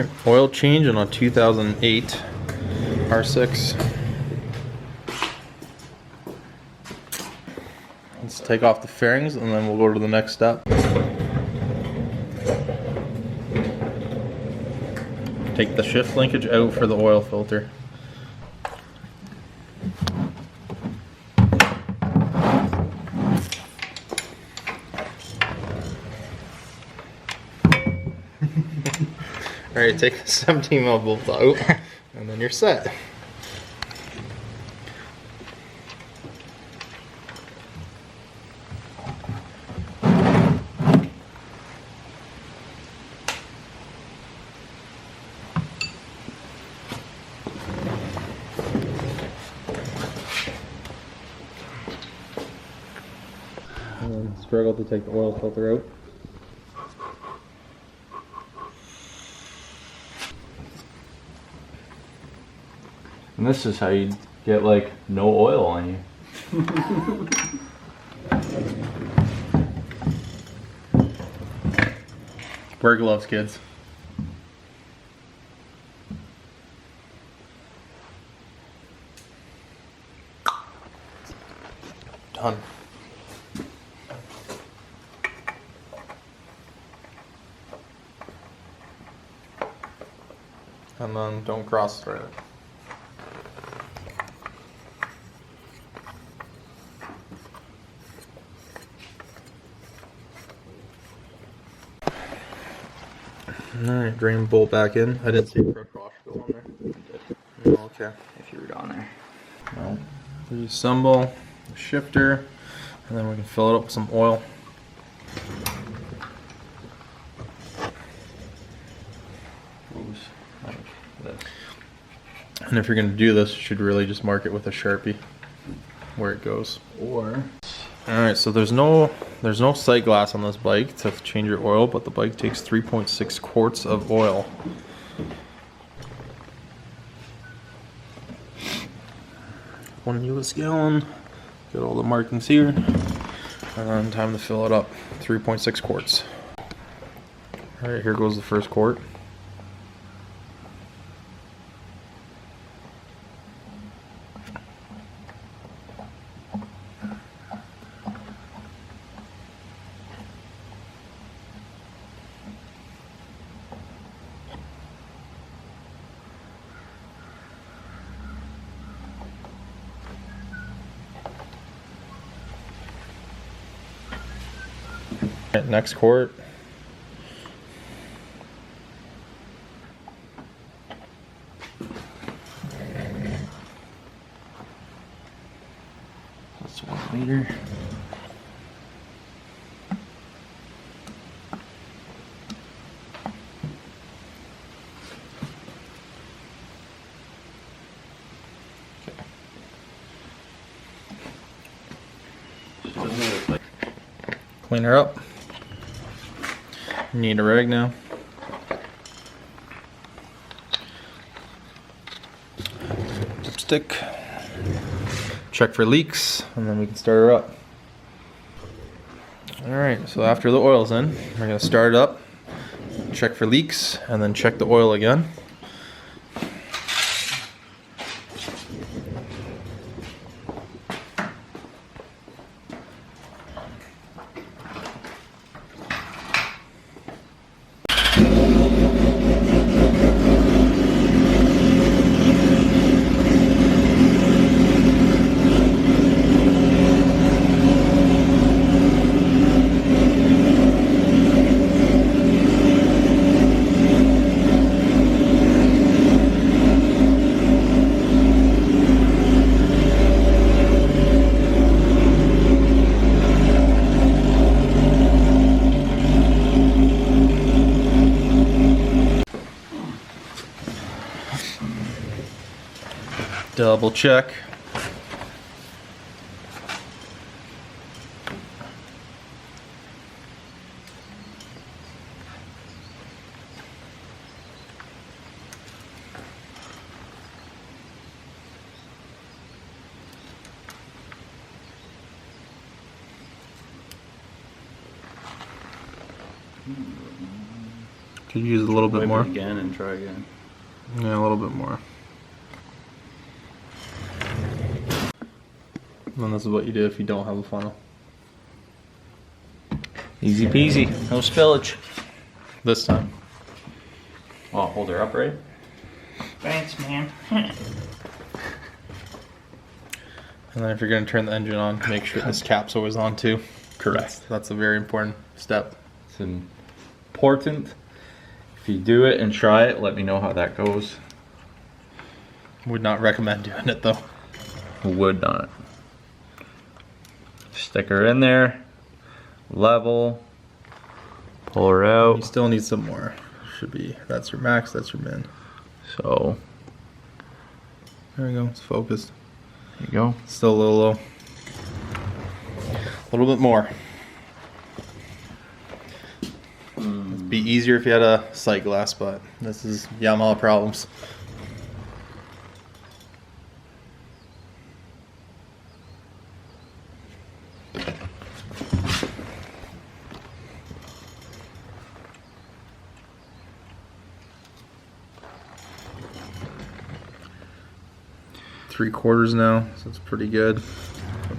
Alright, oil change on a 2008 R6. Let's take off the fairings and then we'll go to the next step. Take the shift linkage out for the oil filter. Alright, take the 17 mil bolt out and then you're set. And then struggle to take the oil filter out. And this is how you get like no oil on you. Wear gloves, kids. Done. And then don't cross thread it. Alright, drain bolt back in. I didn't see a crush wash go on there. Oh, okay. If you were down there. Well, reassemble the shifter, and then we can fill it up with some oil. And if you're going to do this, you should really just mark it with a Sharpie where it goes. Or Alright, so there's no sight glass on this bike to change your oil, but the bike takes 3.6 quarts of oil. One US gallon. Get all the markings here. And then time to fill it up. 3.6 quarts. Alright, here goes the first quart. Alright, next quart. That's 1 liter. Clean her up. Need a rag now. Dipstick. Check for leaks, and then we can start her up. Alright, so after the oil's in, we're going to start it up, check for leaks, and then check the oil again. Double check. Could use a little bit Wipe more. it again and try again. Yeah, a little bit more. And this is what you do if you don't have a funnel. Easy peasy, no spillage. This time. Oh, hold her upright. Thanks, man. And then if you're going to turn the engine on, make sure this cap's always on too. Correct. That's a very important step. It's important. If you do it and try it, let me know how that goes. Would not recommend doing it though. Would not. Stick her in there, level, pull her You out. still need some more. Should be, that's your max, that's your min. So, There we go, it's focused. there you go. Still a little low. A little bit more. It'd be easier if you had a sight glass, but this is Yamaha problems. Three-quarters now, so it's pretty good.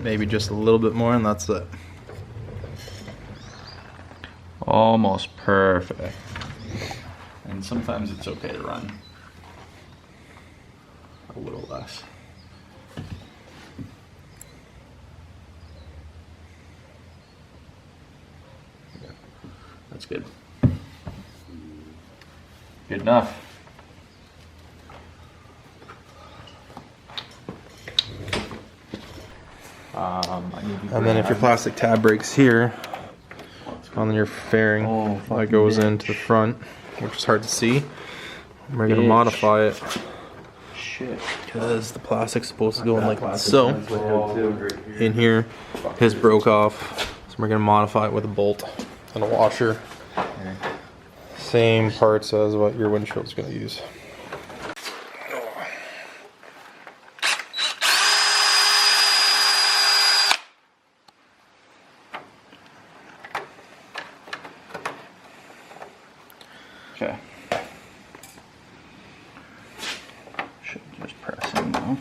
Maybe just a little bit more and that's it. Almost perfect. And sometimes it's okay to run a little less. That's good. Good enough. I need to And then if your plastic tab breaks here, on your fairing, Oh, that fucking goes bitch. into the front, which is hard to see. We're gonna Bitch. modify it Shit. because the plastic's supposed to go in like so. In here, his broke off, so we're gonna modify it with a bolt and a washer. Same parts as what your windshield's gonna use. Okay. Should just press in now.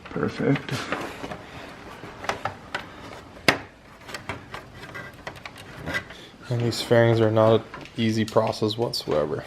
Perfect. And these fairings are not an easy process whatsoever.